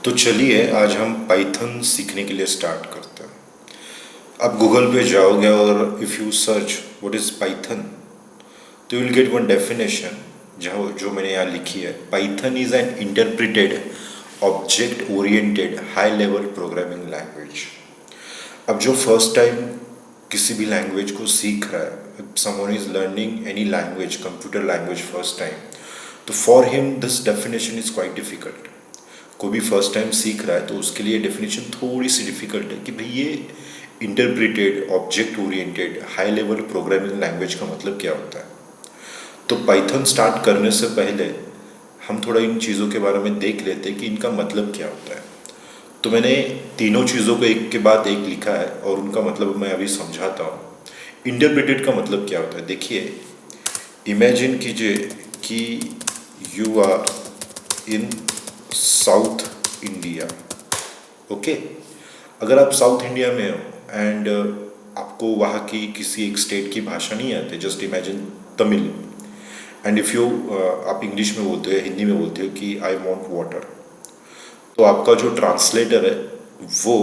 तो चलिए आज हम पाइथन सीखने के लिए स्टार्ट करते हैं। आप गूगल पे जाओगे और if you search what is Python तो you will get one definition जहाँ जो मैंने यहाँ लिखी है। Python is an interpreted object oriented high level programming language. अब जो फर्स्ट टाइम किसी भी लैंग्वेज को सीख रहा है, someone is learning any language, computer language first time, तो for him this definition is quite difficult. कोई भी फर्स्ट टाइम सीख रहा है तो उसके लिए डेफिनेशन थोड़ी सी डिफ़िकल्ट है कि भाई ये interpreted object oriented high level programming language का मतलब क्या होता है। तो पाइथन स्टार्ट करने से पहले हम थोड़ा इन चीज़ों के बारे में देख लेते हैं कि इनका मतलब क्या होता है। तो मैंने तीनों चीज़ों को एक के बाद एक लिखा है और उनका मतलब मैं अभी समझाता हूँ। इंटरप्रिटेड का मतलब क्या होता है, देखिए इमेजिन कीजिए कि you are in South India. Okay, अगर आप साउथ इंडिया में हो एंड आपको वहाँ की किसी एक स्टेट की भाषा नहीं आती, just imagine Tamil, and if you आप इंग्लिश में बोलते हो, हिंदी में बोलते हो कि आई वॉन्ट वाटर, तो आपका जो ट्रांसलेटर है वो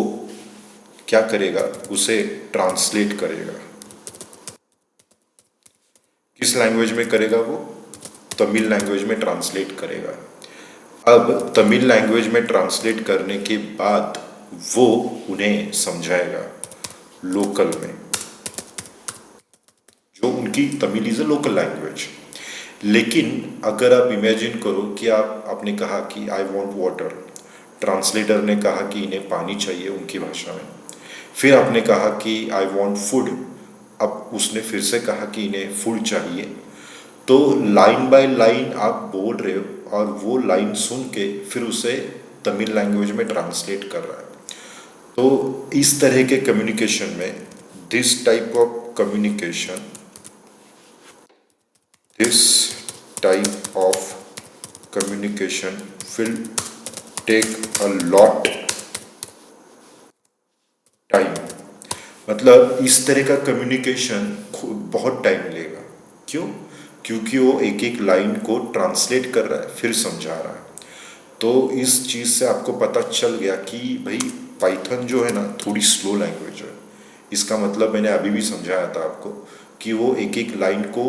क्या करेगा, उसे ट्रांसलेट करेगा। किस लैंग्वेज में करेगा वो? तमिल लैंग्वेज में ट्रांसलेट करेगा। अब तमिल लैंग्वेज में ट्रांसलेट करने के बाद वो उन्हें समझाएगा लोकल में, जो उनकी Tamil is a local language. लेकिन अगर आप इमेजिन करो कि आपने कहा कि आई वॉन्ट वाटर, ट्रांसलेटर ने कहा कि इन्हें पानी चाहिए उनकी भाषा में, फिर आपने कहा कि आई वॉन्ट फूड, अब उसने फिर से कहा कि इन्हें फूड चाहिए। तो लाइन बाय लाइन आप बोल रहे हो और वो लाइन सुन के फिर उसे तमिल लैंग्वेज में ट्रांसलेट कर रहा है। तो इस तरह के कम्युनिकेशन में this type of communication will take a lot time. मतलब इस तरह का कम्युनिकेशन बहुत टाइम लेगा। क्यों? क्योंकि वो एक एक लाइन को ट्रांसलेट कर रहा है फिर समझा रहा है। तो इस चीज़ से आपको पता चल गया कि भाई पाइथन जो है ना थोड़ी स्लो लैंग्वेज है। इसका मतलब मैंने अभी भी समझाया था आपको कि वो एक एक लाइन को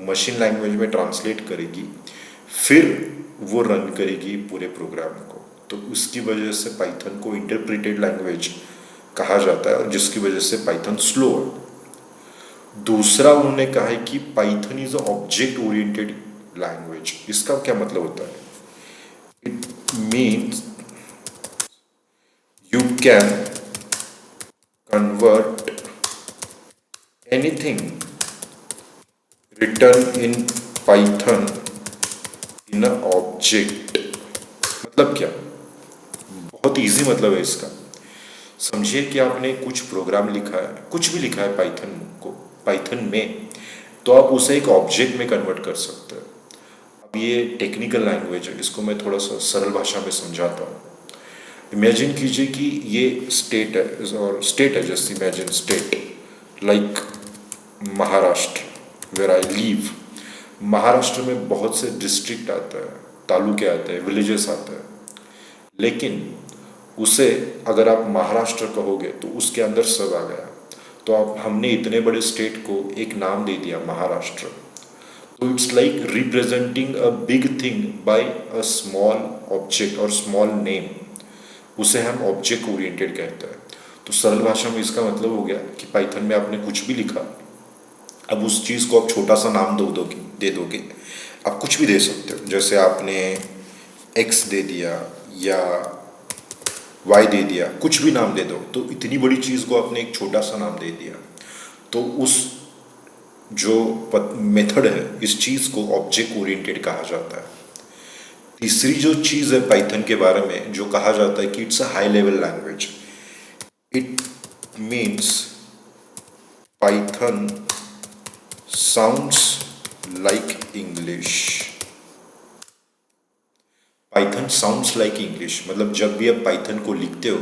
मशीन लैंग्वेज में ट्रांसलेट करेगी, फिर वो रन करेगी पूरे प्रोग्राम को। तो उसकी वजह से पाइथन को इंटरप्रेटेड लैंग्वेज कहा जाता है और जिसकी वजह से पाइथन स्लो है। दूसरा उन्होंने कहा है कि Python is object oriented language. इसका क्या मतलब होता है? It means you can convert anything return in Python in a object. मतलब क्या? बहुत इजी मतलब है इसका। समझिए कि आपने कुछ प्रोग्राम लिखा है, कुछ भी लिखा है पाइथन में, तो आप उसे एक ऑब्जेक्ट में कन्वर्ट कर सकते हैं। अब ये टेक्निकल लैंग्वेज है, इसको मैं थोड़ा सा सरल भाषा में समझाता हूँ। इमेजिन कीजिए कि ये स्टेट है, और स्टेट है, just imagine state like Maharashtra where I live. Maharashtra में बहुत से डिस्ट्रिक्ट आते हैं, तालुके आते हैं, विलेजेस आते हैं, लेकिन उसे अगर आप महाराष्ट्र कहोगे तो उसके अंदर सब आ गया। तो आप हमने इतने बड़े स्टेट को एक नाम दे दिया महाराष्ट्र। तो it's like representing a big thing by a small object और स्मॉल नेम। उसे हम ऑब्जेक्ट ओरिएंटेड कहते हैं। तो सरल भाषा में इसका मतलब हो गया कि पाइथन में आपने कुछ भी लिखा, अब उस चीज़ को आप छोटा सा नाम दे दोगे। आप कुछ भी दे सकते हो, जैसे आपने एक्स दे दिया या वाई दे दिया, कुछ भी नाम दे दो। तो इतनी बड़ी चीज़ को आपने एक छोटा सा नाम दे दिया, तो उस जो मेथड है, इस चीज़ को ऑब्जेक्ट ओरिएंटेड कहा जाता है। तीसरी जो चीज़ है पाइथन के बारे में जो कहा जाता है कि it's a high level language. It means Python sounds like English. Python sounds like English मतलब जब भी आप पाइथन को लिखते हो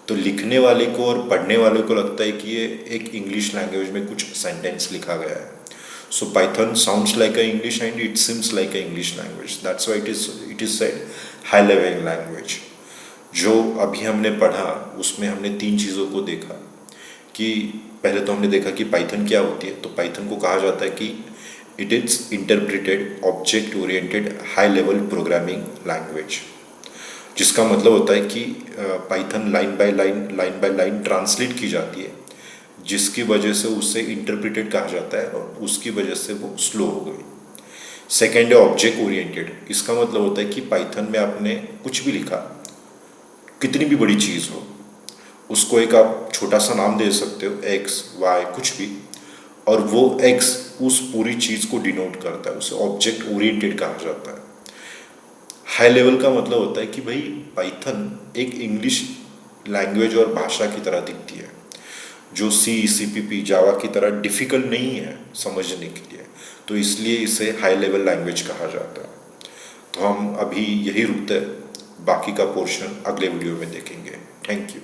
तो लिखने वाले को और पढ़ने वाले को लगता है कि ये एक इंग्लिश लैंग्वेज में कुछ सेंटेंस लिखा गया है। सो Python sounds like a English and it seems like a English language. That's why it is said high level language. जो अभी हमने पढ़ा उसमें हमने 3 चीज़ों को देखा कि पहले तो हमने देखा कि पाइथन क्या होती है। तो पाइथन को कहा जाता है कि it is interpreted object oriented high level programming language, जिसका मतलब होता है कि Python line by line translate की जाती है, जिसकी वजह से उसे इंटरप्रेटेड कहा जाता है और उसकी वजह से वो स्लो हो गई। सेकेंड है ऑब्जेक्ट ओरिएंटेड। इसका मतलब होता है कि पाइथन में आपने कुछ भी लिखा, कितनी भी बड़ी चीज़ हो, उसको एक आप छोटा सा नाम दे सकते हो, एक्स वाई कुछ भी, और वो एक्स उस पूरी चीज़ को डिनोट करता है, उसे ऑब्जेक्ट ओरिएंटेड कहा जाता है। हाई लेवल का मतलब होता है कि भाई पाइथन एक इंग्लिश लैंग्वेज और भाषा की तरह दिखती है, जो CPP जावा की तरह डिफ़िकल्ट नहीं है समझने के लिए, तो इसलिए इसे हाई लेवल लैंग्वेज कहा जाता है। तो हम अभी यही रुकते हैं, बाकी का पोर्शन अगले वीडियो में देखेंगे। Thank you.